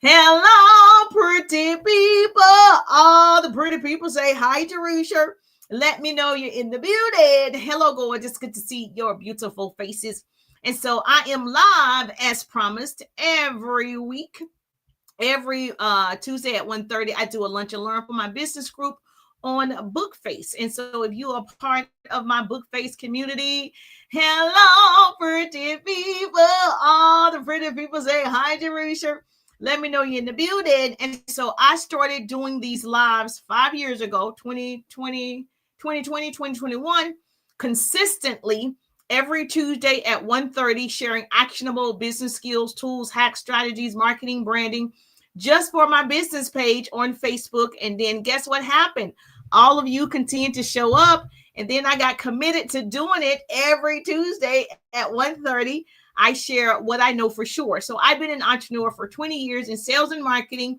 Hello, pretty people. All the pretty people say hi, Jerusha. Let me know you're in the building. Hello, gorgeous. Good to see your beautiful faces. And so I am live as promised every week. Every Tuesday at 1:30, I do a lunch and learn for my business group on Bookface. And so if you are part of my Bookface community, hello, pretty people. All the pretty people say hi, Jerusha. Let me know you're in the building. And so I started doing these lives 5 years ago, 2021, consistently every Tuesday at 1:30, sharing actionable business skills, tools, hacks, strategies, marketing, branding, just for my business page on Facebook. And then guess what happened? All of you continued to show up. And then I got committed to doing it every Tuesday at 1:30. I share what I know for sure. So I've been an entrepreneur for 20 years in sales and marketing,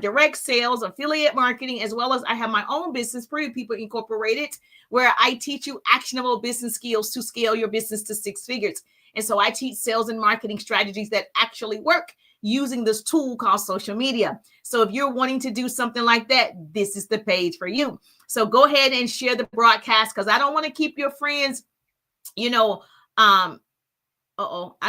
direct sales, affiliate marketing, as well as I have my own business, Pretty People Incorporated, where I teach you actionable business skills to scale your business to six figures. And so I teach sales and marketing strategies that actually work using this tool called social media. So if you're wanting to do something like that, this is the page for you. So go ahead and share the broadcast, because I don't want to keep your friends, you know, I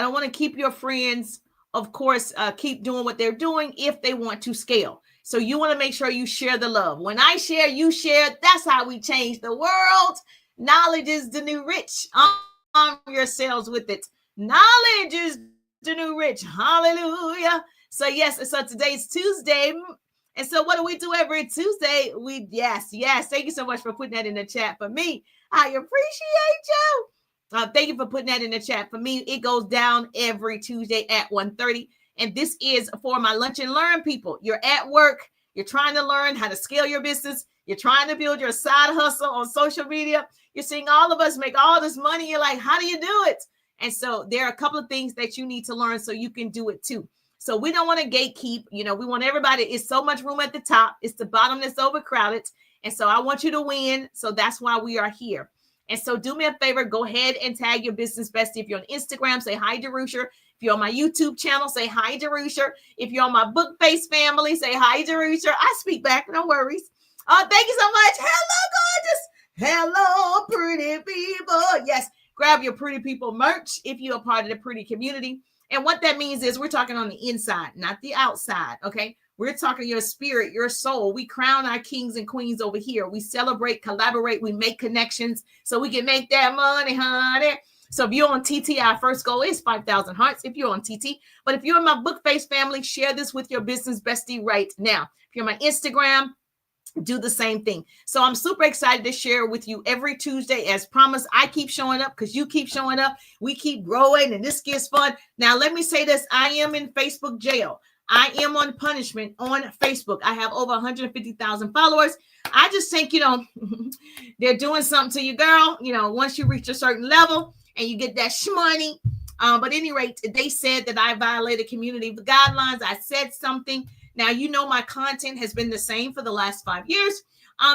don't want to keep your friends, of course, keep doing what they're doing if they want to scale. So you want to make sure you share the love. When I share, you share. That's how we change the world. Knowledge is the new rich. Arm yourselves with it. Knowledge is the new rich. Hallelujah. So yes, so today's Tuesday. And so what do we do every Tuesday? Yes. Thank you so much for putting that in the chat for me. I appreciate you. Thank you for putting that in the chat for me. It goes down every Tuesday at 1:30. And this is for my lunch and learn people. You're at work. You're trying to learn how to scale your business. You're trying to build your side hustle on social media. You're seeing all of us make all this money. You're like, how do you do it? And so there are a couple of things that you need to learn so you can do it too. So we don't want to gatekeep. We want everybody. It's so much room at the top. It's the bottom that's overcrowded. And so I want you to win. So that's why we are here. And so do me a favor, go ahead and tag your business bestie. If you're on Instagram, say hi, Jerusha. If you're on my YouTube channel, say hi, Jerusha. If you're on my Bookface family, say hi, Jerusha. I speak back, no worries. Thank you so much. Hello, gorgeous. Hello, pretty people. Yes, grab your pretty people merch if you're a part of the pretty community. And what that means is we're talking on the inside, not the outside, okay? We're talking your spirit, your soul. We crown our kings and queens over here. We celebrate, collaborate, we make connections so we can make that money, honey. So if you're on TT, our first goal is 5,000 hearts if you're on TT. But if you're in my Bookface family, share this with your business bestie right now. If you're on my Instagram, do the same thing. So I'm super excited to share with you every Tuesday. As promised, I keep showing up because you keep showing up. We keep growing and this gets fun. Now, let me say this. I am in Facebook jail. I am on punishment on Facebook. I have over 150,000 followers. I just think, they're doing something to you, girl. Once you reach a certain level and you get that shmoney. But at any rate, they said that I violated community guidelines. I said something. Now, my content has been the same for the last 5 years.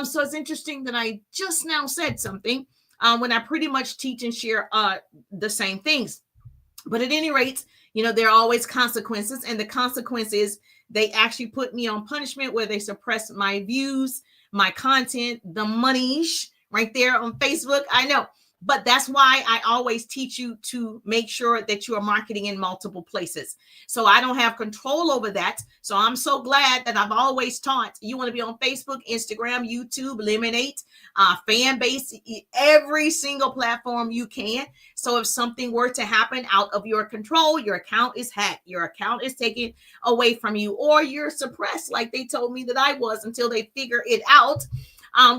So it's interesting that I just now said something when I pretty much teach and share the same things. But at any rate, there are always consequences. And the consequence is they actually put me on punishment where they suppress my views, my content, the money right there on Facebook. I know. But that's why I always teach you to make sure that you are marketing in multiple places. So I don't have control over that. So I'm so glad that I've always taught you want to be on Facebook, Instagram, YouTube, Lemonade, fan base, every single platform you can. So if something were to happen out of your control, your account is hacked, your account is taken away from you, or you're suppressed like they told me that I was until they figure it out.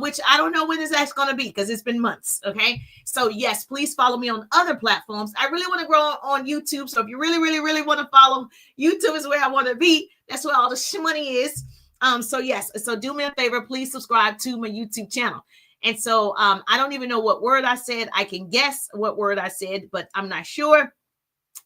Which I don't know when this actually going to be because it's been months. Okay. So yes, please follow me on other platforms. I really want to grow on YouTube. So if you really, really, really want to follow, YouTube is where I want to be. That's where all the money is. So yes. So do me a favor. Please subscribe to my YouTube channel. And so I don't even know what word I said. I can guess what word I said, but I'm not sure.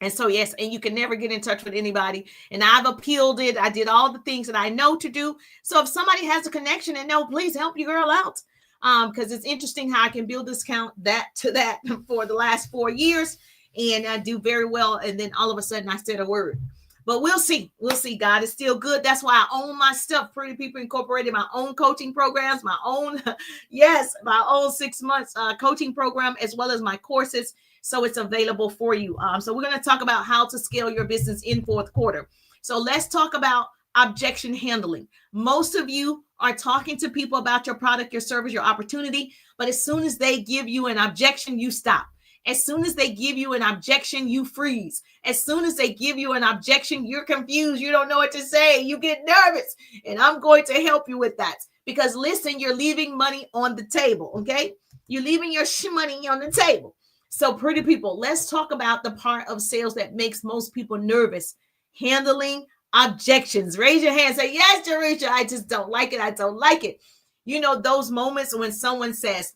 And so, yes, and you can never get in touch with anybody. And I've appealed it. I did all the things that I know to do. So if somebody has a connection and no, please help your girl out. Because it's interesting how I can build this count that to that for the last 4 years and do very well. And then all of a sudden I said a word. But we'll see. We'll see. God is still good. That's why I own my stuff. Pretty People Incorporated, my own coaching programs, my own, yes, my own 6 months coaching program, as well as my courses. So it's available for you. So we're going to talk about how to scale your business in fourth quarter. So let's talk about objection handling. Most of you are talking to people about your product, your service, your opportunity, but as soon as they give you an objection, you stop. As soon as they give you an objection, you freeze. As soon as they give you an objection, you're confused. You don't know what to say. You get nervous. And I'm going to help you with that. Because listen, you're leaving money on the table, okay? You're leaving your money on the table. So pretty people, let's talk about the part of sales that makes most people nervous. Handling objections. Raise your hand. Say, yes, Jerusha, I just don't like it. I don't like it. You know, those moments when someone says,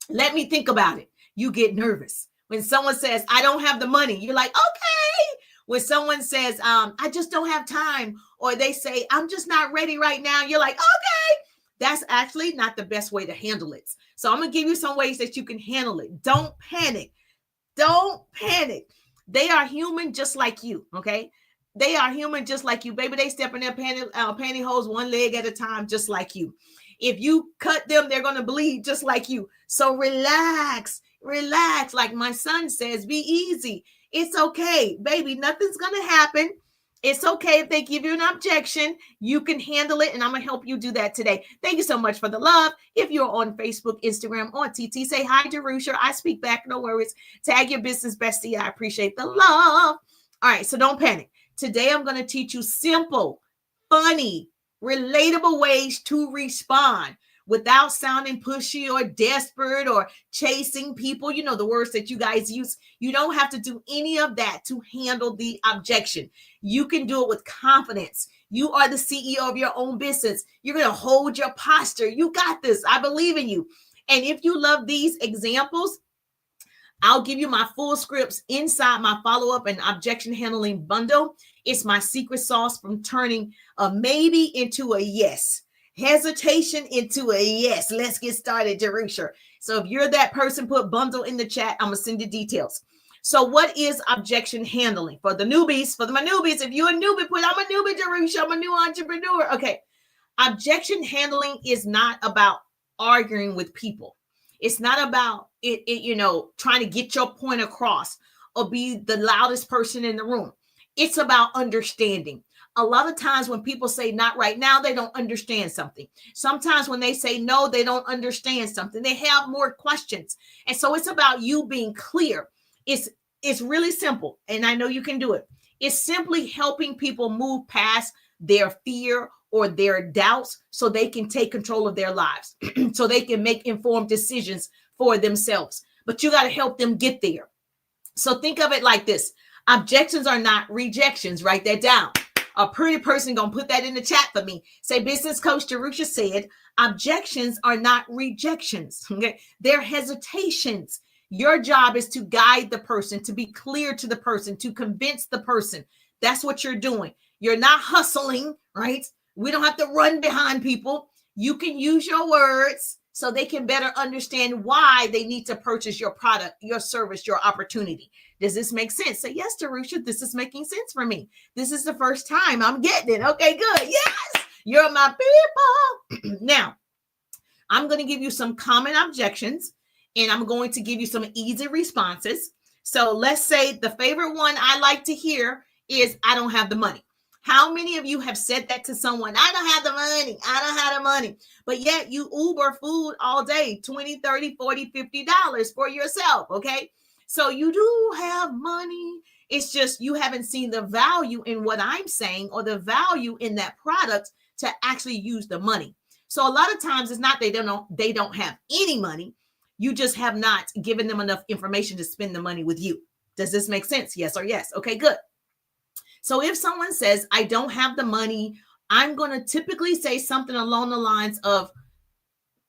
let me think about it. You get nervous. When someone says, I don't have the money, you're like, okay. When someone says, I just don't have time, or they say, I'm just not ready right now, you're like, okay. That's actually not the best way to handle it. So I'm going to give you some ways that you can handle it. Don't panic. Don't panic. They are human just like you, okay? They are human just like you. Baby, they step in their pantyhose one leg at a time just like you. If you cut them, they're going to bleed just like you. So relax. Relax. Like my son says, be easy. It's okay, baby. Nothing's going to happen. It's okay if they give you an objection. You can handle it, and I'm going to help you do that today. Thank you so much for the love. If you're on Facebook, Instagram, or TT, say hi, Jerusha. I speak back. No worries. Tag your business bestie. I appreciate the love. All right, so don't panic. Today, I'm going to teach you simple, funny, relatable ways to respond without sounding pushy or desperate or chasing people. You know, the words that you guys use. You don't have to do any of that to handle the objection. You can do it with confidence. You are the CEO of your own business. You're going to hold your posture. You got this. I believe in you. And if you love these examples, I'll give you my full scripts inside my follow-up and objection handling bundle. It's my secret sauce from turning a maybe into a yes. Hesitation into a yes. Let's get started, Jerusha. So if you're that person, put bundle in the chat. I'm going to send you details. So what is objection handling? For the newbies, my newbies, if you're a newbie, put I'm a newbie, Jerusha. I'm a new entrepreneur. Okay. Objection handling is not about arguing with people. It's not about trying to get your point across or be the loudest person in the room. It's about understanding. A lot of times when people say not right now, they don't understand something. Sometimes when they say no, they don't understand something. They have more questions. And so it's about you being clear. It's really simple. And I know you can do it. It's simply helping people move past their fear or their doubts so they can take control of their lives, so they can make informed decisions for themselves. But you got to help them get there. So think of it like this. Objections are not rejections. Write that down. A pretty person gonna put that in the chat for me. Say, business coach Jerusha said, objections are not rejections. Okay? They're hesitations. Your job is to guide the person, to be clear to the person, to convince the person. That's what you're doing. You're not hustling, right? We don't have to run behind people. You can use your words so they can better understand why they need to purchase your product, your service, your opportunity. Does this make sense? Say, yes, Jerusha, this is making sense for me. This is the first time I'm getting it. Okay, good. Yes, you're my people. Now, I'm going to give you some common objections, and I'm going to give you some easy responses. So let's say the favorite one I like to hear is, I don't have the money. How many of you have said that to someone? I don't have the money. I don't have the money. But yet you Uber food all day, $20, $30, $40, $50 for yourself, okay? So you do have money. It's just you haven't seen the value in what I'm saying or the value in that product to actually use the money. So a lot of times it's not they don't have any money. You just have not given them enough information to spend the money with you. Does this make sense? Yes or yes? Okay, good. So if someone says, I don't have the money, I'm going to typically say something along the lines of,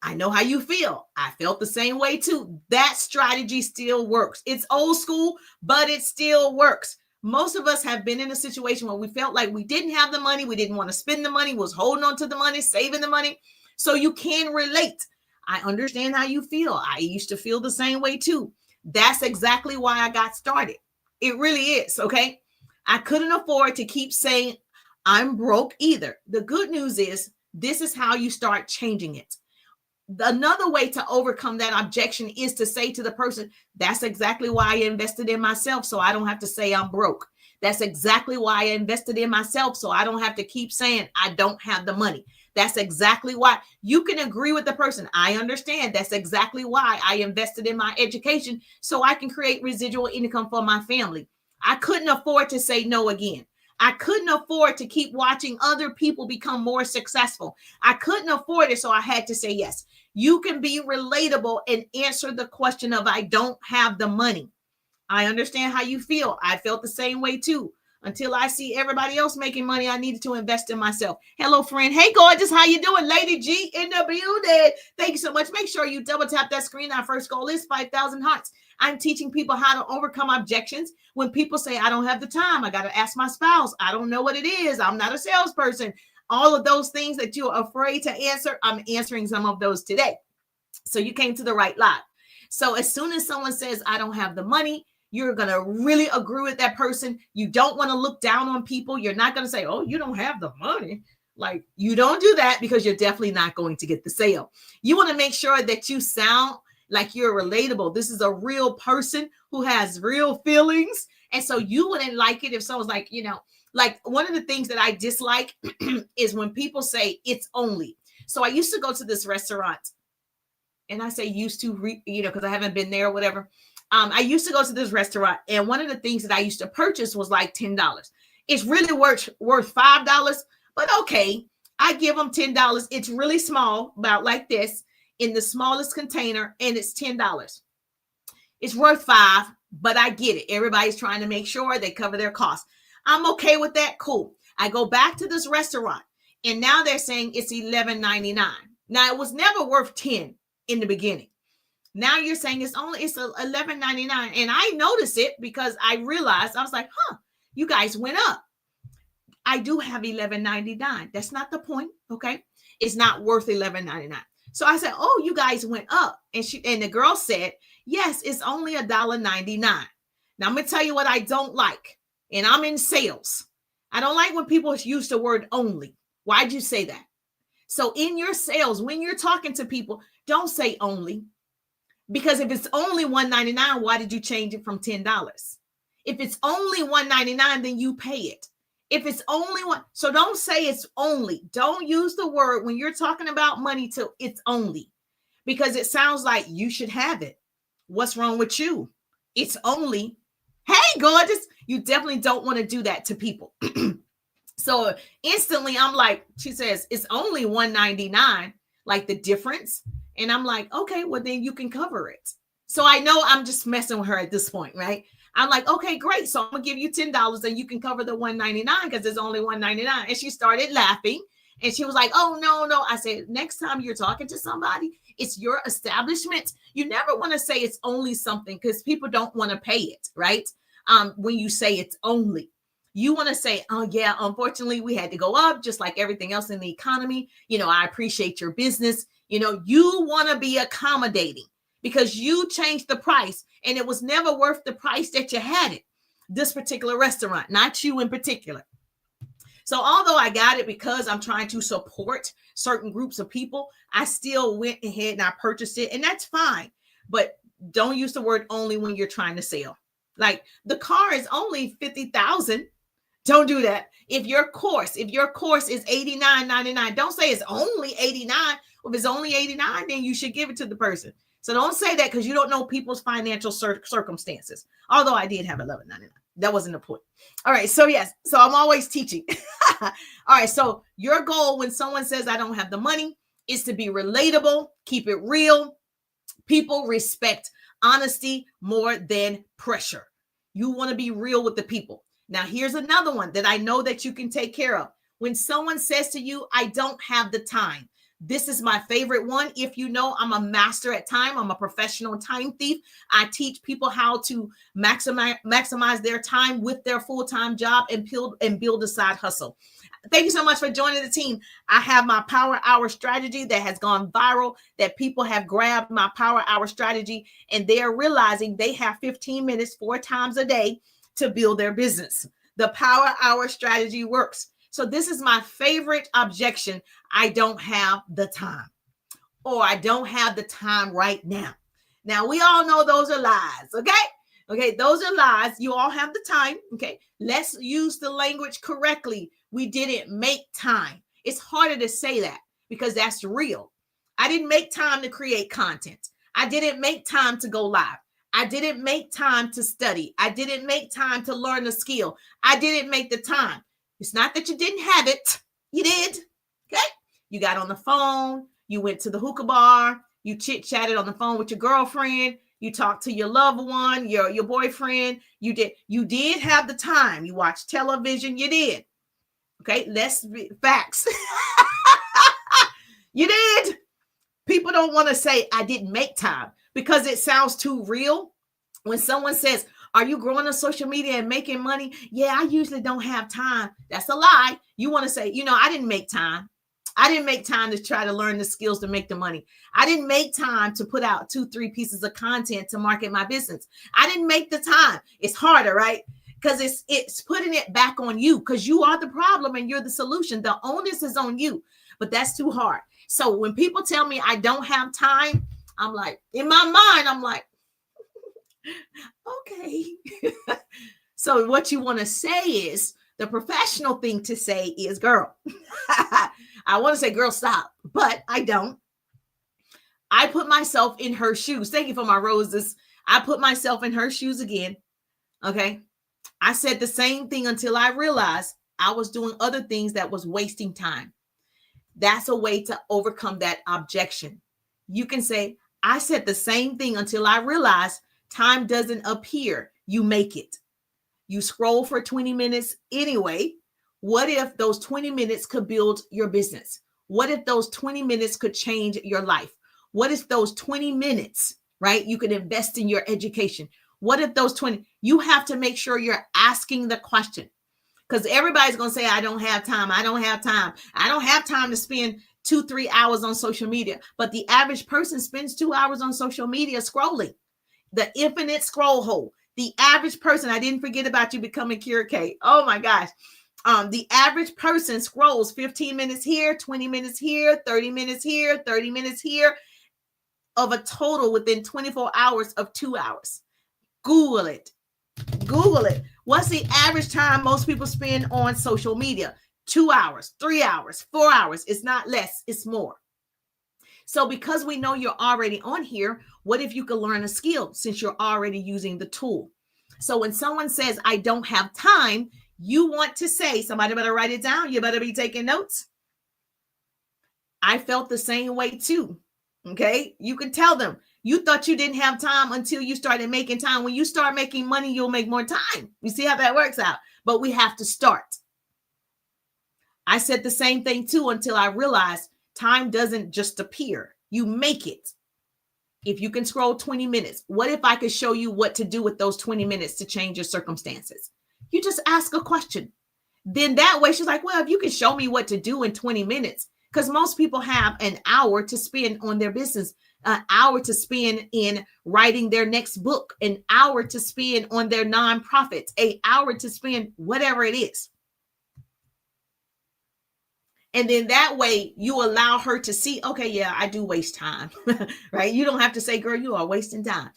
I know how you feel. I felt the same way too. That strategy still works. It's old school, but it still works. Most of us have been in a situation where we felt like we didn't have the money. We didn't want to spend the money, was holding on to the money, saving the money. So you can relate. I understand how you feel. I used to feel the same way too. That's exactly why I got started. It really is. Okay. I couldn't afford to keep saying I'm broke either. The good news is this is how you start changing it. Another way to overcome that objection is to say to the person, that's exactly why I invested in myself, so I don't have to say I'm broke. That's exactly why I invested in myself, so I don't have to keep saying I don't have the money. That's exactly why. You can agree with the person. I understand. That's exactly why I invested in my education, so I can create residual income for my family. I couldn't afford to say no again. I couldn't afford to keep watching other people become more successful. I couldn't afford it, so I had to say yes. You can be relatable and answer the question of I don't have the money. I understand how you feel. I felt the same way too. Until I see everybody else making money, I needed to invest in myself. Hello, friend. Hey, gorgeous. How you doing? Lady G in the building. Thank you so much. Make sure you double tap that screen. Our first goal is 5,000 hearts. I'm teaching people how to overcome objections. When people say, I don't have the time, I got to ask my spouse. I don't know what it is. I'm not a salesperson. All of those things that you're afraid to answer, I'm answering some of those today. So you came to the right live. So as soon as someone says, I don't have the money, you're going to really agree with that person. You don't want to look down on people. You're not going to say, oh, you don't have the money. Like, you don't do that because you're definitely not going to get the sale. You want to make sure that you sound like you're relatable. This is a real person who has real feelings. And so you wouldn't like it if someone's like, like one of the things that I dislike is when people say it's only. So I used to go to this restaurant, and I say used to, because I haven't been there or whatever. I used to go to this restaurant, and one of the things that I used to purchase was like $10. It's really worth $5, but okay, I give them $10. It's really small, about like this, in the smallest container, and it's $10. It's worth $5, but I get it. Everybody's trying to make sure they cover their costs. I'm okay with that. Cool. I go back to this restaurant, and now they're saying it's $11.99. Now, it was never worth $10 in the beginning. Now you're saying it's $11.99. And I noticed it because I realized, I was like, you guys went up. I do have $11.99. That's not the point. Okay. It's not worth $11.99. So I said, oh, you guys went up. And the girl said, yes, it's only $1.99. Now I'm going to tell you what I don't like. And I'm in sales. I don't like when people use the word only. Why'd you say that? So in your sales, when you're talking to people, don't say only. Because if it's only $1.99, why did you change it from $10? If it's only $1.99, then you pay it. If it's only one, so don't say it's only. Don't use the word when you're talking about money to it's only, because it sounds like you should have it. What's wrong with you? It's only. Hey, gorgeous. You definitely don't want to do that to people. So instantly I'm like, she says, it's only $1.99, like the difference. And I'm like, okay, well, then you can cover it. So I know I'm just messing with her at this point, right? I'm like, okay, great. So I'm going to give you $10 and you can cover the $1.99 because it's only $1.99. And she started laughing and she was like, oh, no. I said, next time you're talking to somebody, it's your establishment. You never want to say it's only something because people don't want to pay it, right? When you say it's only. You want to say, oh, yeah, unfortunately, we had to go up just like everything else in the economy. I appreciate your business. You want to be accommodating because you changed the price and it was never worth the price that you had it. This particular restaurant, not you in particular. So although I got it because I'm trying to support certain groups of people, I still went ahead and I purchased it, and that's fine. But don't use the word only when you're trying to sell. Like the car is only $50,000. Don't do that. If your course is $89.99, don't say it's only $89. If it's only $89, then you should give it to the person. So don't say that because you don't know people's financial circumstances. Although I did have $11.99. That wasn't the point. All right. So yes. So I'm always teaching. All right. So your goal when someone says I don't have the money is to be relatable, keep it real. People respect honesty more than pressure. You want to be real with the people. Now, here's another one that I know that you can take care of. When someone says to you, I don't have the time. This is my favorite one. If you know, I'm a master at time. I'm a professional time thief. I teach people how to maximize their time with their full-time job and build a side hustle. Thank you so much for joining the team. I have my Power Hour strategy that has gone viral, that people have grabbed my Power Hour strategy, and they are realizing they have 15 minutes 4 times a day to build their business. The power hour strategy works. So this is my favorite objection. I don't have the time, or I don't have the time right now. Now, we all know those are lies, okay? Okay, those are lies. You all have the time, okay? Let's use the language correctly. We didn't make time. It's harder to say that because that's real. I didn't make time to create content. I didn't make time to go live. I didn't make time to study. I didn't make time to learn a skill. I didn't make the time. It's not that you didn't have it. You did, okay? You got on the phone. You went to the hookah bar. You chit-chatted on the phone with your girlfriend. You talked to your loved one, your boyfriend. You did have the time. You watched television. You did. Okay, let's be facts. You did. People don't want to say I didn't make time because it sounds too real. When someone says, are you growing on social media and making money? Yeah, I usually don't have time. That's a lie. You want to say, I didn't make time. I didn't make time to try to learn the skills to make the money. I didn't make time to put out 2-3 pieces of content to market my business. I didn't make the time. It's harder, right? Because it's putting it back on you because you are the problem and you're the solution. The onus is on you, but that's too hard. So when people tell me I don't have time, I'm like, in my mind, I'm like, okay. So what you want to say is, the professional thing to say is, girl, I want to say, girl, stop, but I don't. I put myself in her shoes. Thank you for my roses. I put myself in her shoes again. Okay. I said the same thing until I realized I was doing other things that was wasting time. That's a way to overcome that objection. You can say, I said the same thing until I realized time doesn't appear. You make it. You scroll for 20 minutes anyway. What if those 20 minutes could build your business? What if those 20 minutes could change your life? What if those 20 minutes, right, you could invest in your education? What if those 20, you have to make sure you're asking the question, because everybody's going to say, I don't have time. I don't have time. I don't have time to spend 2-3 hours on social media. But the average person spends 2 hours on social media scrolling. The infinite scroll hole. The average person, I didn't forget about you becoming Kira K. Oh my gosh. The average person scrolls 15 minutes here, 20 minutes here, 30 minutes here, 30 minutes here, of a total within 24 hours of 2 hours. Google it. Google it. What's the average time most people spend on social media? 2 hours, 3 hours, 4 hours. It's not less, it's more. So because we know you're already on here, what if you could learn a skill since you're already using the tool? So when someone says, I don't have time, you want to say, somebody better write it down. You better be taking notes. I felt the same way too. Okay. You can tell them you thought you didn't have time until you started making time. When you start making money, you'll make more time. You see how that works out? But we have to start. I said the same thing too until I realized time doesn't just appear. You make it. If you can scroll 20 minutes, what if I could show you what to do with those 20 minutes to change your circumstances? You just ask a question. Then that way she's like, well, if you can show me what to do in 20 minutes, because most people have an hour to spend on their business, an hour to spend in writing their next book, an hour to spend on their nonprofits, an hour to spend whatever it is. And then that way you allow her to see, okay, yeah, I do waste time, right? You don't have to say, girl, you are wasting time.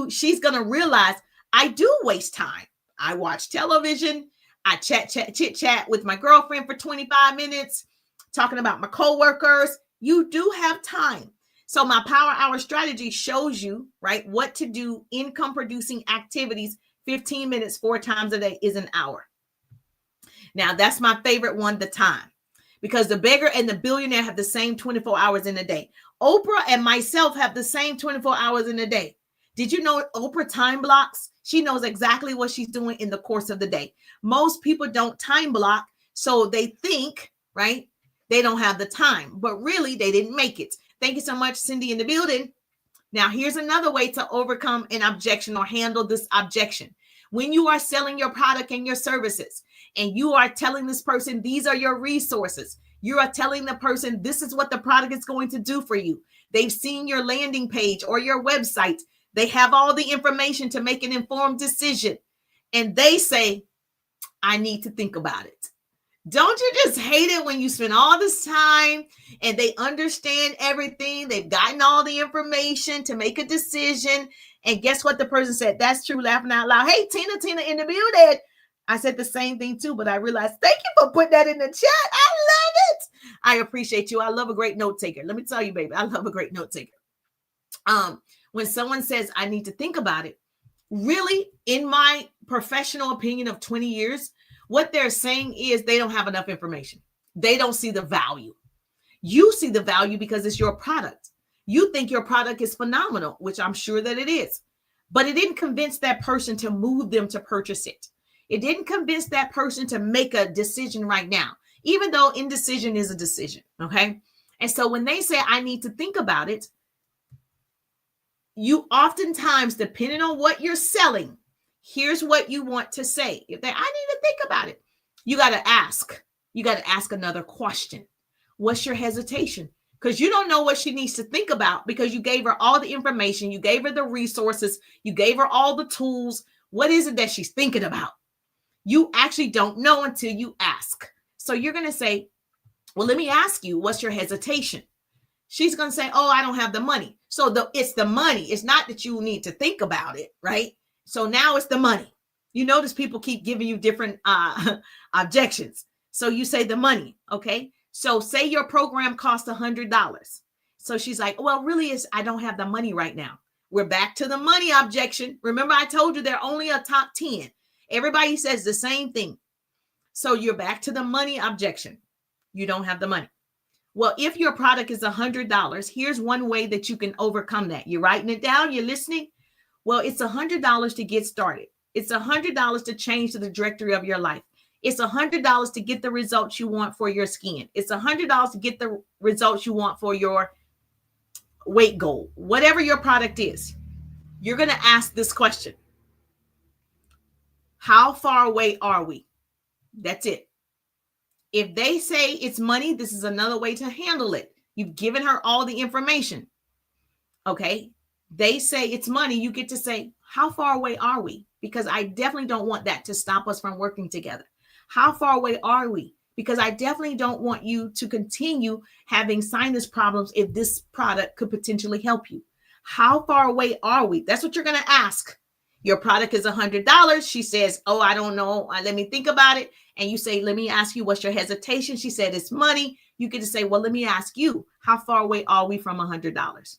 She's going to realize I do waste time. I watch television. I chit chat with my girlfriend for 25 minutes, talking about my coworkers. You do have time. So my power hour strategy shows you, right, what to do. Income producing activities, 15 minutes, 4 times a day is an hour. Now that's my favorite one, the time. Because the beggar and the billionaire have the same 24 hours in a day. Oprah and myself have the same 24 hours in a day. Did you know Oprah time blocks? She knows exactly what she's doing in the course of the day. Most people don't time block, so they think, right, they don't have the time, but really they didn't make it. Thank you so much, Cindy, in the building. Now, here's another way to overcome an objection or handle this objection. When you are selling your product and your services, and you are telling this person, these are your resources. You are telling the person, this is what the product is going to do for you. They've seen your landing page or your website. They have all the information to make an informed decision. And they say, I need to think about it. Don't you just hate it when you spend all this time and they understand everything? They've gotten all the information to make a decision. And guess what the person said? That's true, laughing out loud. Hey, Tina in the building. I said the same thing too, but I realized, thank you for putting that in the chat. I love it. I appreciate you. I love a great note taker. Let me tell you, baby, I love a great note taker. When someone says, I need to think about it, really, in my professional opinion of 20 years, what they're saying is they don't have enough information. They don't see the value. You see the value because it's your product. You think your product is phenomenal, which I'm sure that it is, but it didn't convince that person to move them to purchase it. It didn't convince that person to make a decision right now, even though indecision is a decision, okay? And so when they say, I need to think about it, you oftentimes, depending on what you're selling, here's what you want to say. If they, I need to think about it, you got to ask. You got to ask another question. What's your hesitation? Because you don't know what she needs to think about because you gave her all the information. You gave her the resources. You gave her all the tools. What is it that she's thinking about? You actually don't know until you ask. So you're going to say, well, let me ask you, what's your hesitation? She's going to say, oh, I don't have the money. So it's the money. It's not that you need to think about it, right? So now it's the money. You notice people keep giving you different objections. So you say the money, okay? So say your program costs $100. So she's like, well, really, I don't have the money right now. We're back to the money objection. Remember, I told you they're only a top 10. Everybody says the same thing. So you're back to the money objection. You don't have the money. Well, if your product is $100, here's one way that you can overcome that. You're writing it down. You're listening. Well, it's $100 to get started. It's $100 to change the trajectory of your life. It's $100 to get the results you want for your skin. It's $100 to get the results you want for your weight goal. Whatever your product is, you're going to ask this question. How far away are we? That's it. If they say it's money, this is another way to handle it. You've given her all the information. Okay. They say it's money. You get to say, how far away are we? Because I definitely don't want that to stop us from working together. How far away are we? Because I definitely don't want you to continue having sinus problems if this product could potentially help you. How far away are we? That's what you're going to ask. Your product is $100. She says, oh, I don't know. Let me think about it. And you say, let me ask you, what's your hesitation? She said, it's money. You get to say, well, let me ask you, how far away are we from $100?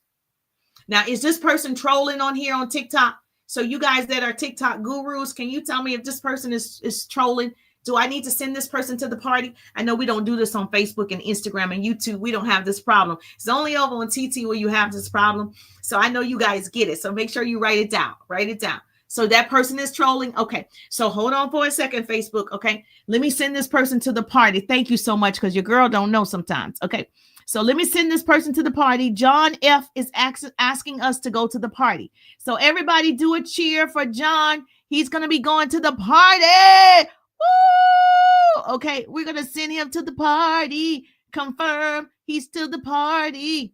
Now, is this person trolling on here on TikTok? So you guys that are TikTok gurus, can you tell me if this person is trolling? Do I need to send this person to the party? I know we don't do this on Facebook and Instagram and YouTube. We don't have this problem. It's only over on TT where you have this problem. So I know you guys get it. So make sure you write it down. Write it down. So that person is trolling. Okay. So hold on for a second, Facebook. Okay. Let me send this person to the party. Thank you so much because your girl don't know sometimes. Okay. So let me send this person to the party. John F. is asking us to go to the party. So everybody do a cheer for John. He's going to be going to the party. Woo! Okay. We're going to send him to the party. Confirm he's to the party.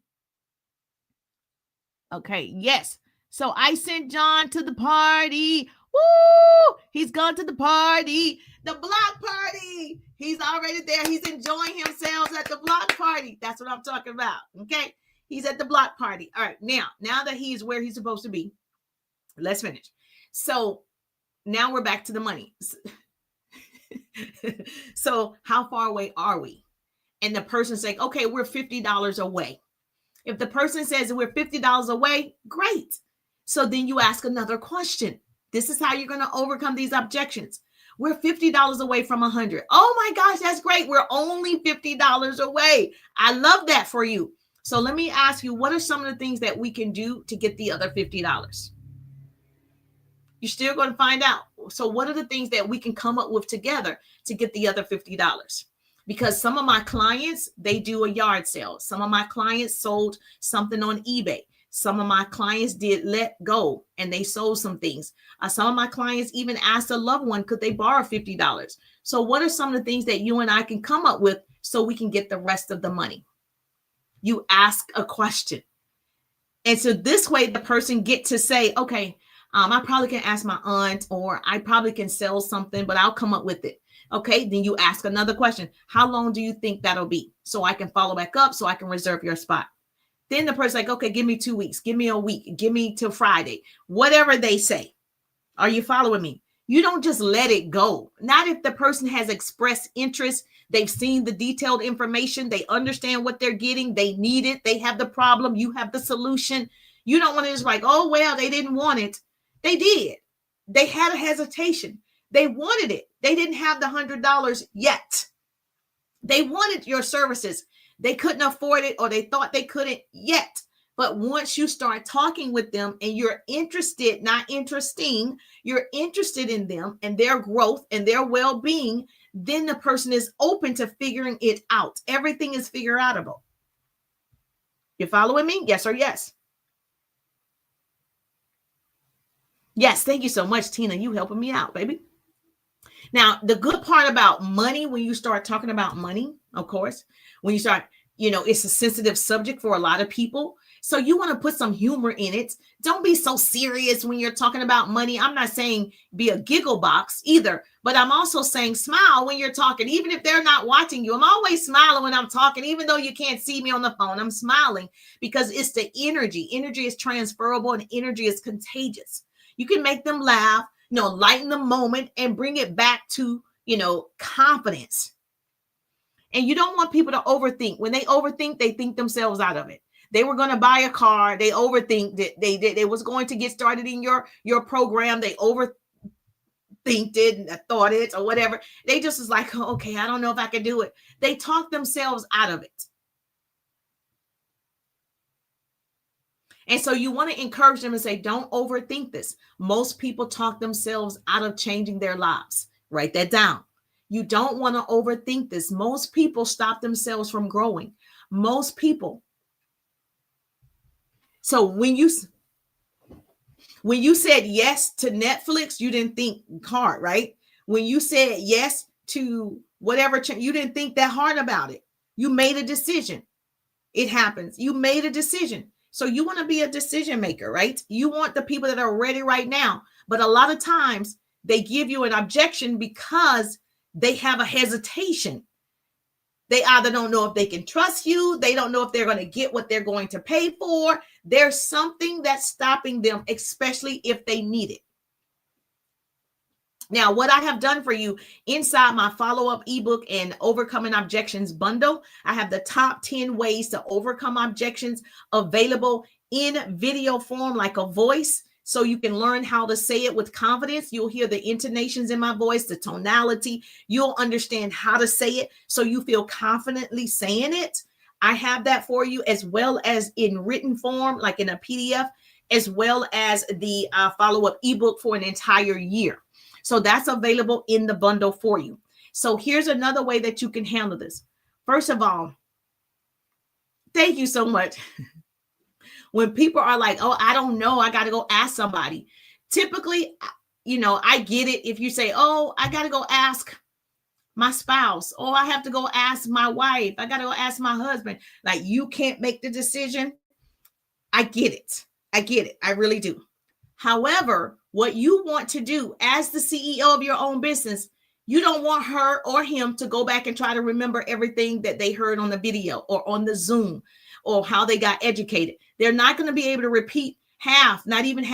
Okay. Yes. So I sent John to the party. Woo! He's gone to the party. The block party. He's already there. He's enjoying himself at the block party. That's what I'm talking about. Okay. He's at the block party. All right. Now that he's where he's supposed to be, let's finish. So now we're back to the money. So how far away are we? And the person's saying, okay, we're $50 away. If the person says we're $50 away, great. So then you ask another question. This is how you're going to overcome these objections. We're $50 away from 100. Oh my gosh, that's great. We're only $50 away. I love that for you. So let me ask you, what are some of the things that we can do to get the other $50? You're still going to find out. So what are the things that we can come up with together to get the other $50? Because some of my clients, they do a yard sale. Some of my clients sold something on eBay. Some of my clients did let go and they sold some things. Some of my clients even asked a loved one, could they borrow $50? So what are some of the things that you and I can come up with so we can get the rest of the money? You ask a question. And so this way the person get to say, okay, I probably can ask my aunt, or I probably can sell something, but I'll come up with it. Okay, then you ask another question. How long do you think that'll be? So I can follow back up, so I can reserve your spot. Then the person's like, okay, give me 2 weeks, give me a week, give me till Friday, whatever they say. Are you following me? You don't just let it go. Not if the person has expressed interest. They've seen the detailed information. They understand what they're getting. They need it. They have the problem. You have the solution. You don't want to just like, oh, well, they didn't want it. They did. They had a hesitation. They wanted it. They didn't have the $100 yet. They wanted your services. They couldn't afford it, or they thought they couldn't yet. But once you start talking with them and you're interested, not interesting, you're interested in them and their growth and their well-being, then the person is open to figuring it out. Everything is figure outable. You following me? Yes or yes? Yes, thank you so much, Tina. You helping me out, baby. Now, the good part about money, when you start talking about money, of course, when you start, it's a sensitive subject for a lot of people. So you want to put some humor in it. Don't be so serious when you're talking about money. I'm not saying be a giggle box either, but I'm also saying smile when you're talking, even if they're not watching you. I'm always smiling when I'm talking, even though you can't see me on the phone. I'm smiling because it's the energy. Energy is transferable and energy is contagious. You can make them laugh, lighten the moment and bring it back to, confidence. And you don't want people to overthink. When they overthink, they think themselves out of it. They were going to buy a car. They overthink that they was going to get started in your program. They overthinked it and thought it or whatever. They just was like, oh, okay, I don't know if I can do it. They talk themselves out of it. And so you want to encourage them and say, don't overthink this. Most people talk themselves out of changing their lives. Write that down. You don't want to overthink this. Most people stop themselves from growing. Most people. So when you said yes to Netflix, you didn't think hard, right? When you said yes to whatever, you didn't think that hard about it. You made a decision. It happens. You made a decision. So you want to be a decision maker, right? You want the people that are ready right now. But a lot of times they give you an objection because they have a hesitation. They either don't know if they can trust you. They don't know if they're going to get what they're going to pay for. There's something that's stopping them, especially if they need it. Now, what I have done for you inside my follow-up ebook and Overcoming Objections bundle, I have the top 10 ways to overcome objections available in video form, like a voice, so you can learn how to say it with confidence. You'll hear the intonations in my voice, the tonality. You'll understand how to say it so you feel confidently saying it. I have that for you, as well as in written form, like in a PDF, as well as the follow-up ebook for an entire year. So that's available in the bundle for you. So here's another way that you can handle this. First of all, thank you so much. When people are like, oh, I don't know, I got to go ask somebody. Typically, I get it if you say, oh, I got to go ask my spouse. Oh, I have to go ask my wife. I got to go ask my husband. Like, you can't make the decision. I get it. I get it. I really do. However, what you want to do as the CEO of your own business, you don't want her or him to go back and try to remember everything that they heard on the video or on the Zoom or how they got educated. They're not going to be able to repeat half, not even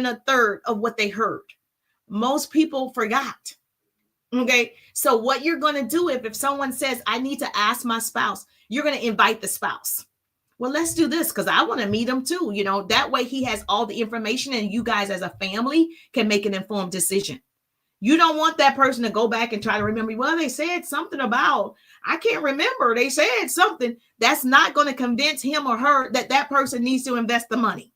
a third of what they heard. Most people forgot. Okay. So what you're going to do if someone says, I need to ask my spouse, you're going to invite the spouse. Well, let's do this because I want to meet him too. That way he has all the information and you guys as a family can make an informed decision. You don't want that person to go back and try to remember, well, they said something about, I can't remember. They said something. That's not going to convince him or her that person needs to invest the money.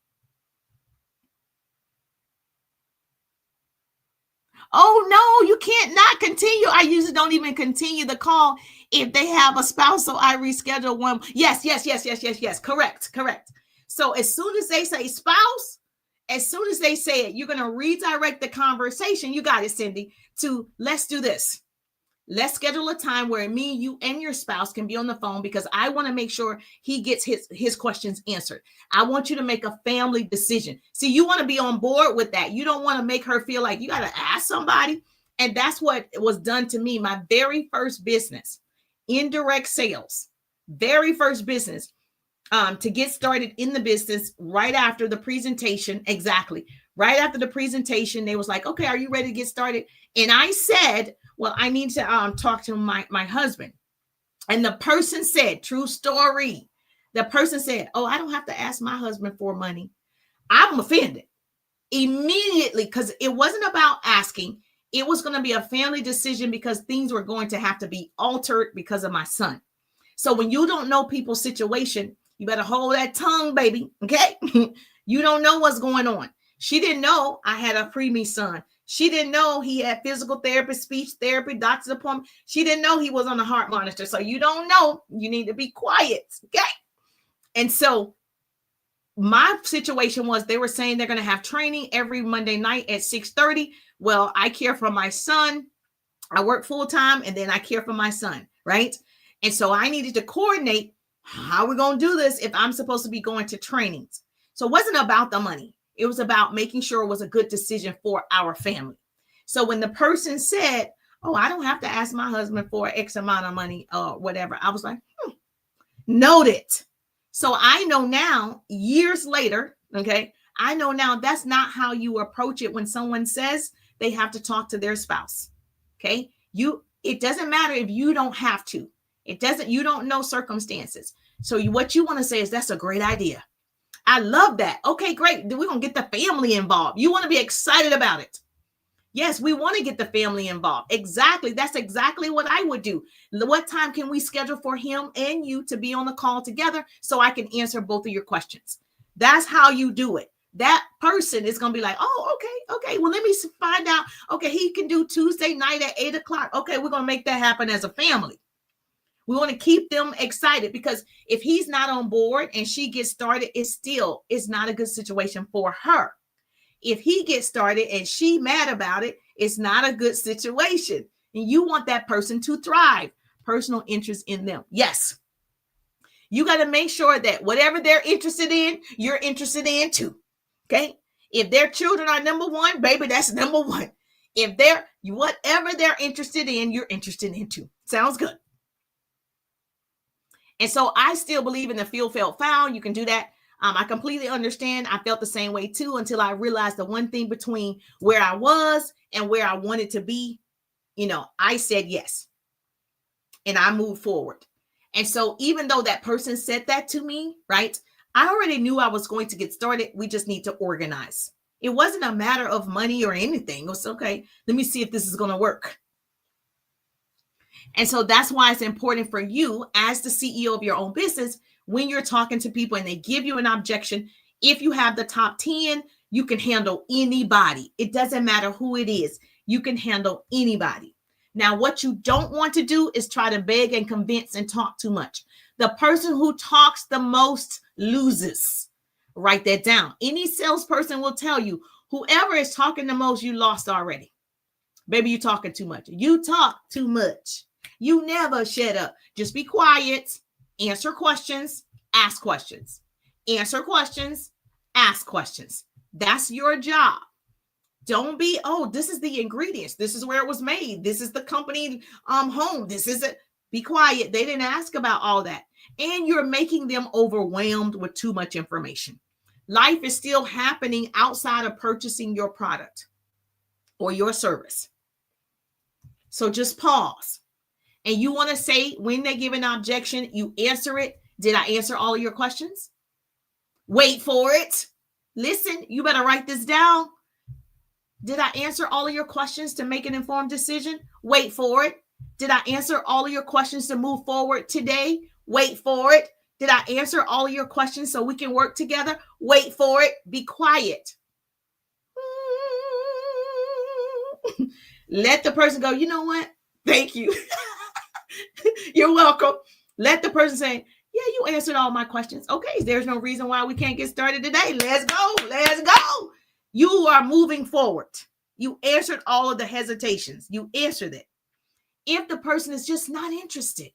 Oh, no, you can't not continue. I usually don't even continue the call if they have a spouse. So I reschedule one. Yes. Correct. So as soon as they say spouse, as soon as they say it, you're going to redirect the conversation. You got it, Cindy, to let's do this. Let's schedule a time where me, you, and your spouse can be on the phone, because I want to make sure he gets his questions answered. I want you to make a family decision. See, you want to be on board with that. You don't want to make her feel like you got to ask somebody. And that's what was done to me. My very first business, indirect sales, very first business, to get started in the business right after the presentation. Exactly. Right after the presentation, they was like, okay, are you ready to get started? And I said, well, I need to talk to my husband. And the person said, true story, the person said, oh, I don't have to ask my husband for money. I'm offended immediately, because it wasn't about asking. It was going to be a family decision, because things were going to have to be altered because of my son. So when you don't know people's situation, you better hold that tongue, baby. Okay. You don't know what's going on. She didn't know I had a preemie son. She didn't know he had physical therapy, speech therapy, doctor's appointment. She didn't know he was on a heart monitor. So you don't know. You need to be quiet. Okay. And so my situation was, they were saying they're going to have training every Monday night at 6:30. Well, I care for my son. I work full time, and then I care for my son. Right. And so I needed to coordinate how we're going to do this if I'm supposed to be going to trainings. So it wasn't about the money. It was about making sure it was a good decision for our family. So when the person said, oh, I don't have to ask my husband for X amount of money or whatever, I was like, noted. So I know now, years later, okay, I know now that's not how you approach it when someone says they have to talk to their spouse. Okay. It doesn't matter if you don't have to. You don't know circumstances. So what you want to say is, that's a great idea. I love that. Okay, great. We're going to get the family involved. You want to be excited about it. Yes, we want to get the family involved. Exactly. That's exactly what I would do. What time can we schedule for him and you to be on the call together so I can answer both of your questions? That's how you do it. That person is going to be like, oh, okay. Well, let me find out. Okay, he can do Tuesday night at 8:00. Okay, we're going to make that happen as a family. We want to keep them excited, because if he's not on board and she gets started, it's not a good situation for her. If he gets started and she mad about it, it's not a good situation. And you want that person to thrive. Personal interest in them. Yes. You got to make sure that whatever they're interested in, you're interested in too. Okay. If their children are number one, baby, that's number one. If whatever they're interested in, you're interested in too. Sounds good. And so I still believe in the feel, felt, found. You can do that. I completely understand. I felt the same way too, until I realized the one thing between where I was and where I wanted to be, I said yes. And I moved forward. And so even though that person said that to me, right, I already knew I was going to get started. We just need to organize. It wasn't a matter of money or anything. It was, okay, let me see if this is going to work. And so that's why it's important for you, as the CEO of your own business, when you're talking to people and they give you an objection, if you have the top 10, you can handle anybody. It doesn't matter who it is. You can handle anybody. Now, what you don't want to do is try to beg and convince and talk too much. The person who talks the most loses. Write that down. Any salesperson will tell you, whoever is talking the most, you lost already. Baby, you talking too much. You talk too much. You never shut up. Just be quiet. Answer questions. Ask questions. Answer questions. Ask questions. That's your job. Don't be, oh, this is the ingredients. This is where it was made. This is the company home. This is it. Be quiet. They didn't ask about all that. And you're making them overwhelmed with too much information. Life is still happening outside of purchasing your product or your service. So just pause. And you want to say, when they give an objection, you answer it. Did I answer all of your questions? Wait for it. Listen, you better write this down. Did I answer all of your questions to make an informed decision? Wait for it. Did I answer all of your questions to move forward today? Wait for it. Did I answer all of your questions so we can work together? Wait for it. Be quiet. Let the person go, you know what? Thank you. You're welcome. Let the person say, yeah, you answered all my questions. Okay, there's no reason why we can't get started today. Let's go. Let's go. You are moving forward. You answered all of the hesitations. You answered it. If the person is just not interested,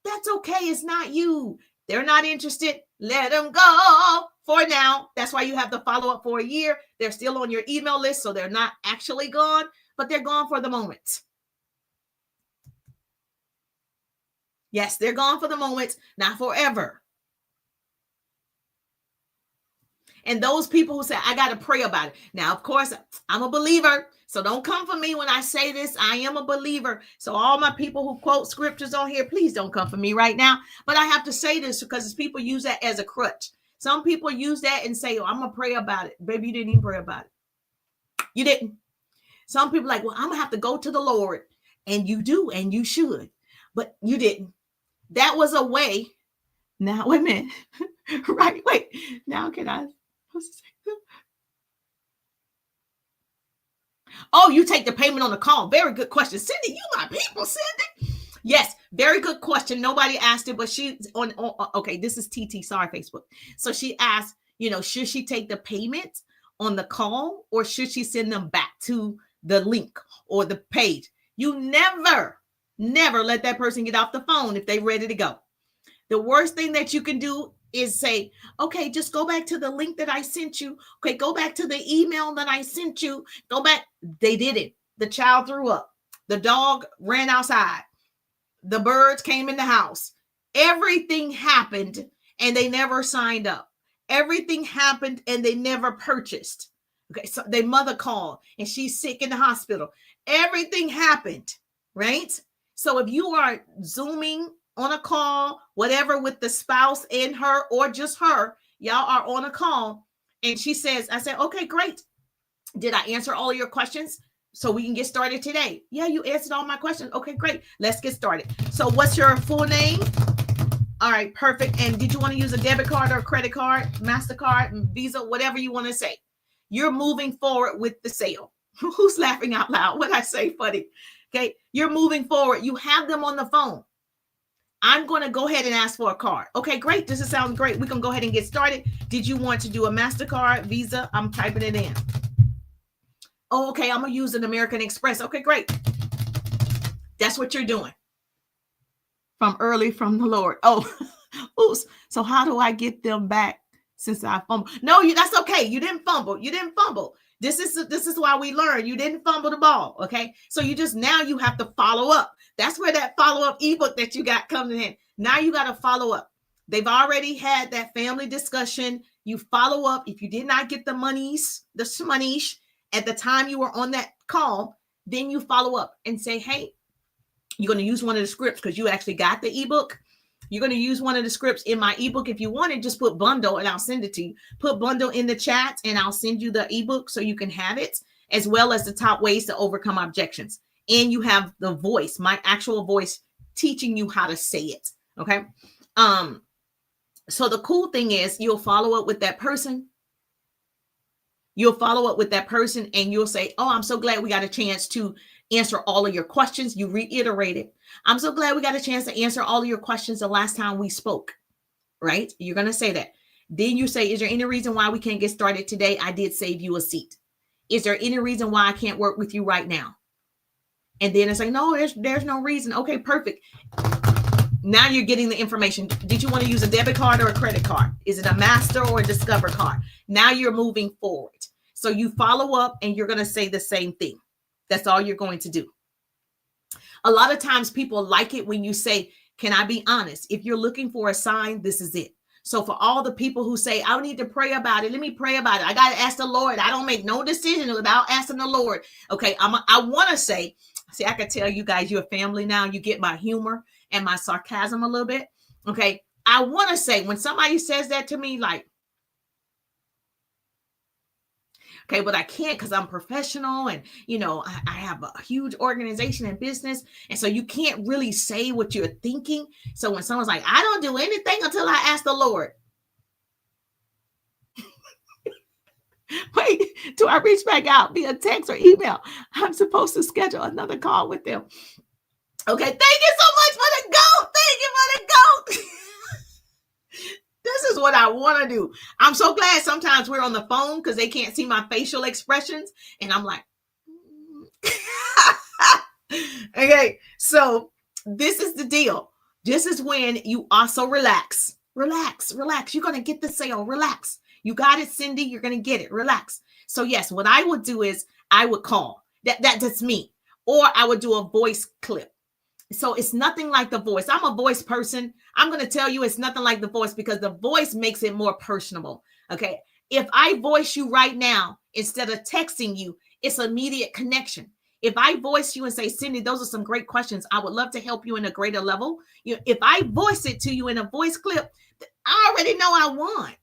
that's okay. It's not you. They're not interested. Let them go for now. That's why you have the follow-up for a year. They're still on your email list, so they're not actually gone, but they're gone for the moment. Yes, they're gone for the moment, not forever. And those people who say, I got to pray about it. Now, of course, I'm a believer. So don't come for me when I say this. I am a believer. So all my people who quote scriptures on here, please don't come for me right now. But I have to say this because people use that as a crutch. Some people use that and say, oh, I'm going to pray about it. Baby, you didn't even pray about it. You didn't. Some people are like, well, I'm going to have to go to the Lord. And you do, and you should. But you didn't. That was a way. Now, wait a minute. Right, wait. Now can I? Oh, you take the payment on the call. Very good question. Cindy, you my people, Cindy. Yes, very good question. Nobody asked it, but she's on okay, this is TT. Sorry, Facebook. So she asked, should she take the payment on the call or should she send them back to the link or the page? You never let that person get off the phone if they're ready to go. The worst thing that you can do is say, okay, just go back to the link that I sent you. Okay, go back to the email that I sent you. Go back. They did it. The child threw up. The dog ran outside. The birds came in the house. Everything happened and they never signed up. Everything happened and they never purchased. Okay, so their mother called and she's sick in the hospital. Everything happened, right? So if you are Zooming on a call, whatever, with the spouse and her or just her, y'all are on a call and she says, I said, okay, great. Did I answer all of your questions so we can get started today? Yeah, you answered all my questions. Okay, great. Let's get started. So what's your full name? All right, perfect. And did you want to use a debit card or a credit card, MasterCard, Visa, whatever you want to say? You're moving forward with the sale. Who's laughing out loud? What I say funny? Okay, you're moving forward. You have them on the phone. I'm going to go ahead and ask for a card. Okay, great. This sounds great. We can go ahead and get started. Did you want to do a MasterCard, Visa? I'm typing it in. Oh, okay. I'm going to use an American Express. Okay, great. That's what you're doing. From the Lord. Oh, oops. So how do I get them back since I fumbled? No, that's okay. You didn't fumble. This is why we learn. You didn't fumble the ball. Okay. So now you have to follow up. That's where that follow-up ebook that you got coming in. Now you got to follow up. They've already had that family discussion. You follow up. If you did not get the monies at the time you were on that call, then you follow up and say, hey, you're going to use one of the scripts because you actually got the ebook. You're going to use one of the scripts in my ebook. If you want it, just put bundle and I'll send it to you. Put bundle in the chat and I'll send you the ebook so you can have it, as well as the top ways to overcome objections. And you have the voice, my actual voice, teaching you how to say it. Okay. So the cool thing is you'll follow up with that person. You'll follow up with that person and you'll say, oh, I'm so glad we got a chance to answer all of your questions. You reiterate it. I'm so glad we got a chance to answer all of your questions the last time we spoke, right? You're going to say that. Then you say, is there any reason why we can't get started today? I did save you a seat. Is there any reason why I can't work with you right now? And then it's like, no, there's no reason. Okay, perfect. Now you're getting the information. Did you want to use a debit card or a credit card? Is it a Master or a Discover card? Now you're moving forward. So you follow up and you're going to say the same thing. That's all you're going to do. A lot of times people like it when you say, can I be honest? If you're looking for a sign, this is it. So for all the people who say, I need to pray about it, let me pray about it. I got to ask the Lord. I don't make no decision without asking the Lord. Okay, I want to say, see, I can tell you guys you're a family now. You get my humor and my sarcasm a little bit. Okay, I want to say when somebody says that to me, like, okay, but I can't because I'm professional and, I have a huge organization and business. And so you can't really say what you're thinking. So when someone's like, I don't do anything until I ask the Lord. Wait, do I reach back out via text or email? I'm supposed to schedule another call with them. Okay, thank you so much for the goat. Thank you for the goat. This is what I want to do. I'm so glad sometimes we're on the phone because they can't see my facial expressions. And I'm like, Okay, so this is the deal. This is when you also relax. Relax, relax. You're going to get the sale. Relax. You got it, Cindy. You're going to get it. Relax. So yes, what I would do is I would call. That's me. Or I would do a voice clip. So it's nothing like the voice. I'm a voice person. I'm going to tell you it's nothing like the voice because the voice makes it more personable. Okay. If I voice you right now, instead of texting you, it's immediate connection. If I voice you and say, Cindy, those are some great questions. I would love to help you in a greater level. If I voice it to you in a voice clip, I already know I won.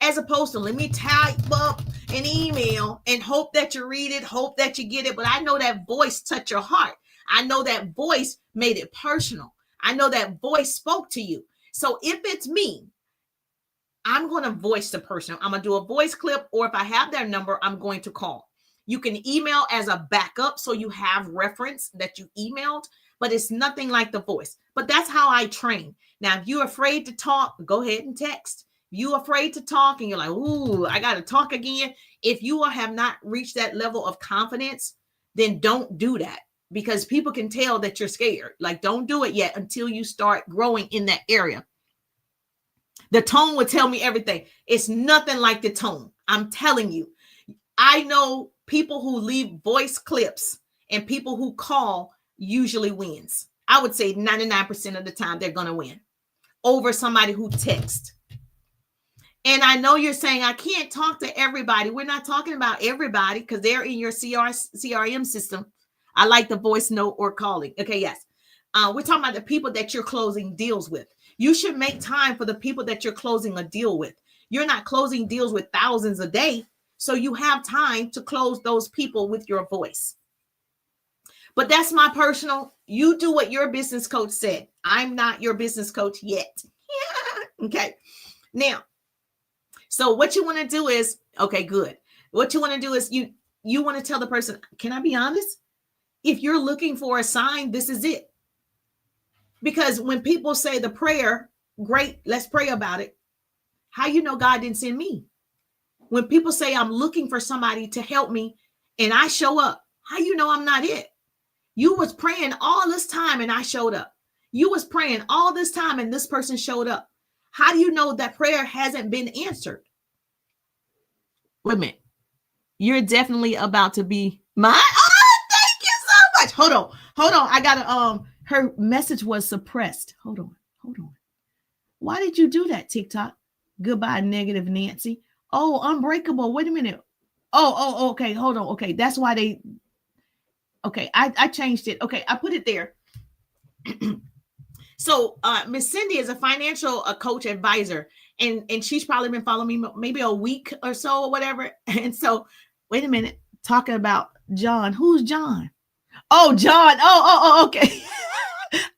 As opposed to let me type up an email and hope that you read it, hope that you get it. But I know that voice touched your heart. I know that voice made it personal. I know that voice spoke to you. So if it's me, I'm going to voice the person. I'm going to do a voice clip, or if I have their number, I'm going to call. You can email as a backup so you have reference that you emailed, but it's nothing like the voice. But that's how I train. Now, if you're afraid to talk, go ahead and text. If you're afraid to talk and you're like, ooh, I got to talk again. If you have not reached that level of confidence, then don't do that because people can tell that you're scared. Like, don't do it yet until you start growing in that area. The tone will tell me everything. It's nothing like the tone. I'm telling you. I know people who leave voice clips and people who call usually wins. I would say 99% of the time they're going to win over somebody who texts. And I know you're saying, I can't talk to everybody. We're not talking about everybody because they're in your CRM system. I like the voice note or calling. Okay, yes. We're talking about the people that you're closing deals with. You should make time for the people that you're closing a deal with. You're not closing deals with thousands a day. So you have time to close those people with your voice. But that's my personal, you do what your business coach said. I'm not your business coach yet. Yeah. Okay. Now, so what you want to do is, okay, good. What you want to do is you want to tell the person, can I be honest? If you're looking for a sign, this is it. Because when people say the prayer, great, let's pray about it. How you know God didn't send me? When people say I'm looking for somebody to help me and I show up, how you know I'm not it? You was praying all this time and I showed up. You was praying all this time and this person showed up. How do you know that prayer hasn't been answered? Wait a minute. You're definitely about to be mine. Oh, thank you so much. Hold on. I gotta her message was suppressed. Hold on. Why did you do that, TikTok? Goodbye, negative Nancy. Oh, unbreakable. Wait a minute. Oh, okay. Hold on. Okay. That's why they. Okay. I changed it. Okay. I put it there. So Miss Cindy is a financial coach advisor, and she's probably been following me maybe a week or so or whatever. And so, wait a minute. Talking about John. Who's John? Oh, John. Oh, okay.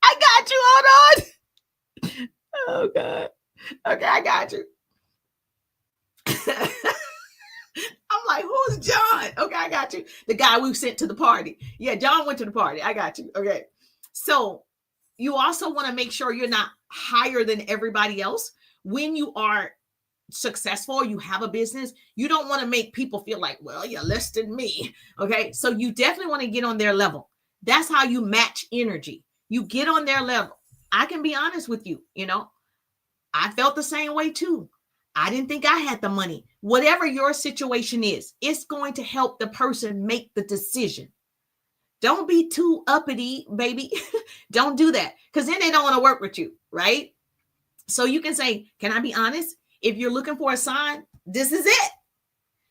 I got you. Hold on. Oh, God. Okay, I got you. I'm like, who's John? Okay, I got you. The guy we sent to the party. Yeah, John went to the party. I got you. Okay. So you also want to make sure you're not higher than everybody else. When you are successful, you have a business, you don't want to make people feel like, well, you're less than me. Okay. So you definitely want to get on their level. That's how you match energy. You get on their level. I can be honest with you. I felt the same way too. I didn't think I had the money. Whatever your situation is, it's going to help the person make the decision. Don't be too uppity, baby. Don't do that, because then they don't want to work with you, right? So you can say, can I be honest? If you're looking for a sign, this is it.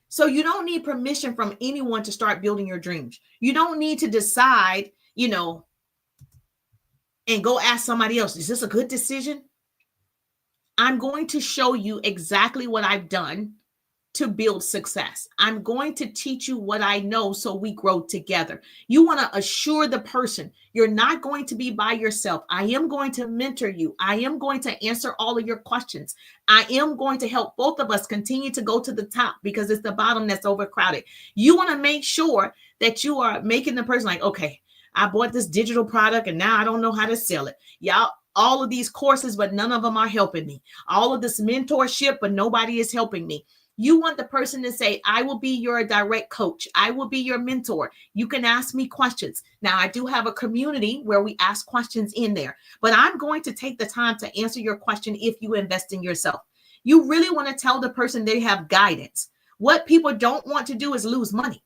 So you don't need permission from anyone to start building your dreams. You don't need to decide, and go ask somebody else, is this a good decision? I'm going to show you exactly what I've done to build success. I'm going to teach you what I know so we grow together. You want to assure the person you're not going to be by yourself. I am going to mentor you. I am going to answer all of your questions. I am going to help both of us continue to go to the top, because it's the bottom that's overcrowded. You want to make sure that you are making the person like, okay, I bought this digital product and now I don't know how to sell it. Y'all, all of these courses, but none of them are helping me. All of this mentorship, but nobody is helping me. You want the person to say, I will be your direct coach. I will be your mentor. You can ask me questions. Now, I do have a community where we ask questions in there, but I'm going to take the time to answer your question if you invest in yourself. You really want to tell the person they have guidance. What people don't want to do is lose money.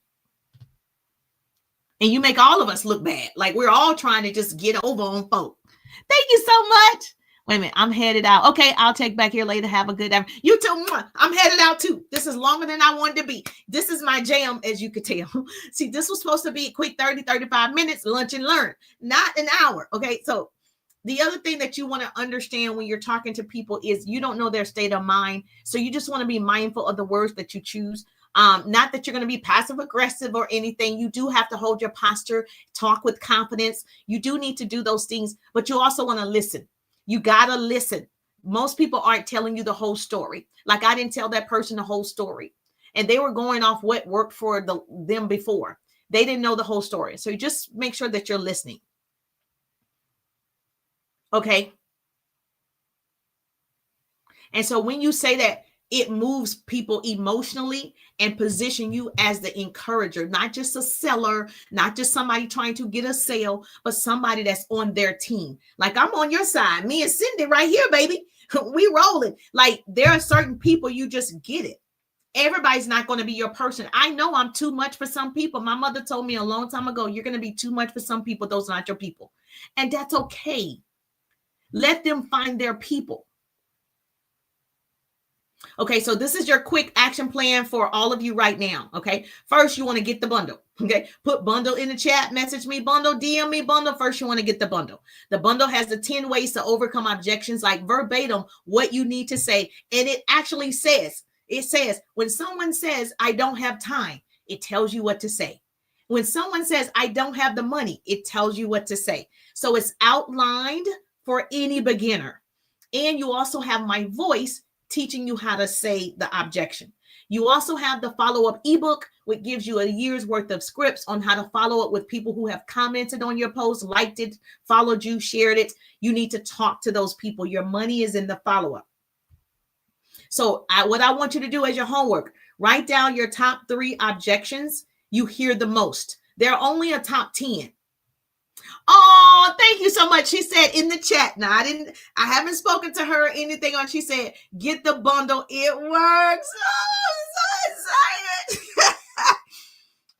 And you make all of us look bad. Like we're all trying to just get over on folk. Thank you so much. Wait a minute, I'm headed out. Okay, I'll check back here later. Have a good day. You too. I'm headed out too. This is longer than I wanted to be. This is my jam, as you could tell. See, this was supposed to be a quick 30, 35 minutes, lunch and learn, not an hour. Okay, so the other thing that you want to understand when you're talking to people is you don't know their state of mind. So you just want to be mindful of the words that you choose. Not that you're going to be passive aggressive or anything. You do have to hold your posture, talk with confidence. You do need to do those things, but you also want to listen. You got to listen. Most people aren't telling you the whole story. Like I didn't tell that person the whole story, and they were going off what worked for them before. They didn't know the whole story. So you just make sure that you're listening. Okay. And so when you say that, it moves people emotionally and position you as the encourager, not just a seller, not just somebody trying to get a sale, but somebody that's on their team. Like I'm on your side, me and Cindy right here, baby. We rolling. Like there are certain people you just get it. Everybody's not going to be your person. I know I'm too much for some people. My mother told me a long time ago, you're going to be too much for some people. Those are not your people. And that's okay. Let them find their people. Okay, so this is your quick action plan for all of you right now. Okay, first you want to get the bundle. Okay, put bundle in the chat, message me bundle, DM me bundle. First you want to get the bundle. The bundle has the 10 ways to overcome objections, like verbatim what you need to say. And it actually says, when someone says, I don't have time, it tells you what to say. When someone says, I don't have the money, it tells you what to say. So it's outlined for any beginner. And you also have my voice teaching you how to say the objection. You also have the follow-up ebook, which gives you a year's worth of scripts on how to follow up with people who have commented on your post, liked it, followed you, shared it. You need to talk to those people. Your money is in the follow-up. So what I want you to do as your homework, write down your top 3 objections you hear the most. There are only a top 10. Oh, thank you so much. She said in the chat. Now I haven't spoken to her or anything on. She said, get the bundle. It works. Oh, I'm so excited.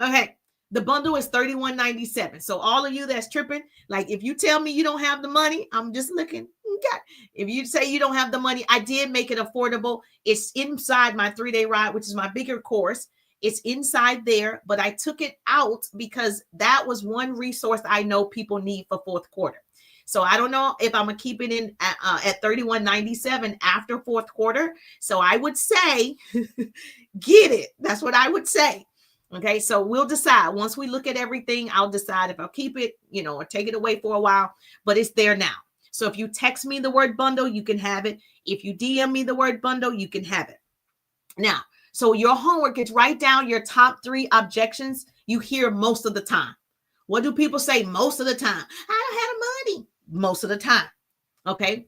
Okay. The bundle is $31.97. So all of you that's tripping, like if you tell me you don't have the money, I'm just looking. Okay. If you say you don't have the money, I did make it affordable. It's inside my 3-day ride, which is my bigger course. It's inside there, but I took it out because that was one resource I know people need for fourth quarter. So I don't know if I'm going to keep it in at $31.97 after fourth quarter. So I would say, get it. That's what I would say. Okay. So we'll decide once we look at everything, I'll decide if I'll keep it, or take it away for a while, but it's there now. So if you text me the word bundle, you can have it. If you DM me the word bundle, you can have it. Now, so your homework is write down your top 3 objections you hear most of the time. What do people say most of the time? I don't have the money most of the time. Okay.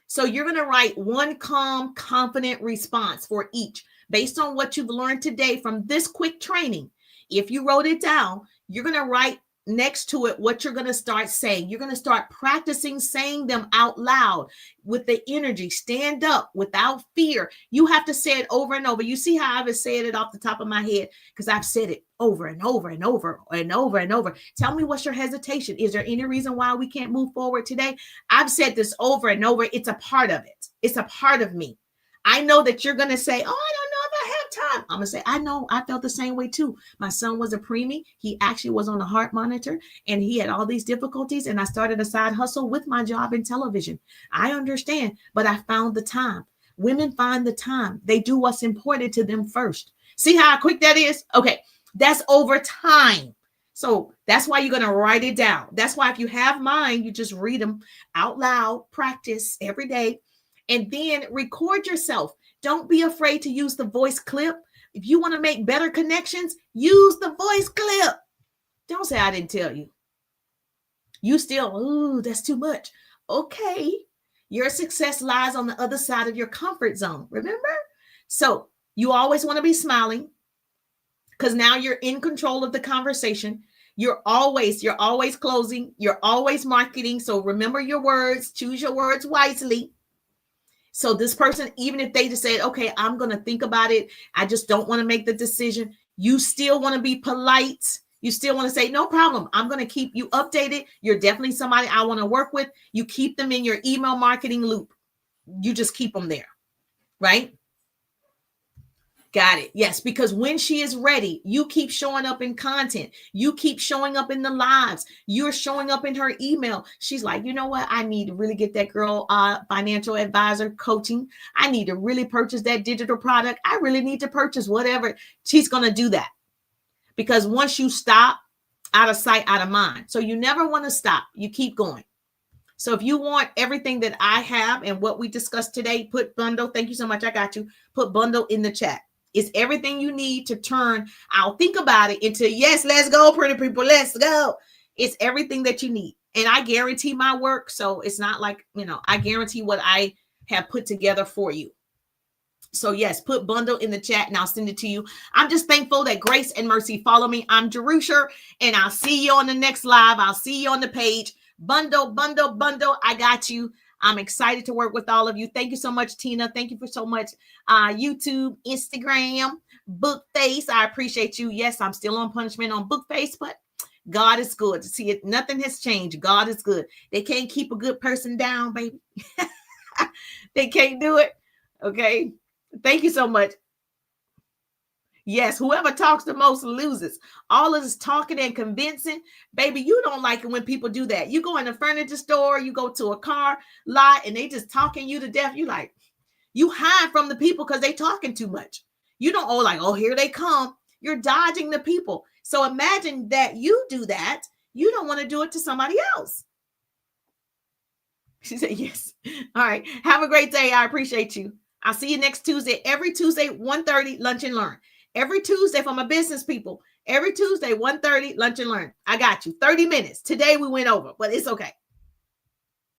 So you're going to write one calm, confident response for each based on what you've learned today from this quick training. If you wrote it down, you're going to write next to it what you're going to start saying. You're going to start practicing saying them out loud with the energy. Stand up without fear. You have to say it over and over. You see how I've said it off the top of my head because I've said it over and over and over and over and over. Tell me, what's your hesitation? Is there any reason why we can't move forward today? I've said this over and over. It's a part of it. It's a part of me. I know that you're going to say, oh, I don't know if I have time. I'm going to say, I know, I felt the same way too. My son was a preemie. He actually was on a heart monitor and he had all these difficulties. And I started a side hustle with my job in television. I understand, but I found the time. Women find the time. They do what's important to them first. See how quick that is? Okay. That's over time. So that's why you're going to write it down. That's why if you have mine, you just read them out loud, practice every day. And then record yourself. Don't be afraid to use the voice clip. If you want to make better connections, use the voice clip. Don't say I didn't tell you. You still, ooh, that's too much. Okay. Your success lies on the other side of your comfort zone. Remember? So You always want to be smiling because now you're in control of the conversation. You're always closing. You're always marketing. So remember your words, choose your words wisely. So this person, even if they just said, okay, I'm going to think about it, I just don't want to make the decision, you still want to be polite. You still want to say, no problem, I'm going to keep you updated. You're definitely somebody I want to work with. You keep them in your email marketing loop. You just keep them there, right? Got it. Yes, because when she is ready, you keep showing up in content. You keep showing up in the lives. You're showing up in her email. She's like, you know what? I need to really get that girl financial advisor coaching. I need to really purchase that digital product. I really need to purchase whatever. She's going to do that. Because once you stop, out of sight, out of mind. So you never want to stop. You keep going. So if you want everything that I have and what we discussed today, put bundle. Thank you so much. I got you. Put bundle in the chat. It's everything you need to turn, I'll think about it, into, yes, let's go, pretty people, let's go. It's everything that you need. And I guarantee my work. So it's not like, I guarantee what I have put together for you. So yes, put bundle in the chat and I'll send it to you. I'm just thankful that grace and mercy follow me. I'm Jerusha, and I'll see you on the next live. I'll see you on the page. Bundle, bundle, bundle. I got you. I'm excited to work with all of you. Thank you so much, Tina. Thank you for so much. YouTube, Instagram, Bookface. I appreciate you. Yes, I'm still on punishment on Bookface, but God is good. See it. Nothing has changed. God is good. They can't keep a good person down, baby. They can't do it. Okay. Thank you so much. Yes, whoever talks the most loses. All of this talking and convincing, baby, you don't like it when people do that. You go in a furniture store, you go to a car lot, and they just talking you to death. You hide from the people because they talking too much. You don't, oh, here they come. You're dodging the people. So imagine that you do that. You don't want to do it to somebody else. She said, yes. All right. Have a great day. I appreciate you. I'll see you next Tuesday. Every Tuesday, 1:30, Lunch and Learn. Every Tuesday for my business people. Every Tuesday, 1:30, Lunch and Learn. I got you. 30 minutes. Today we went over, but it's okay.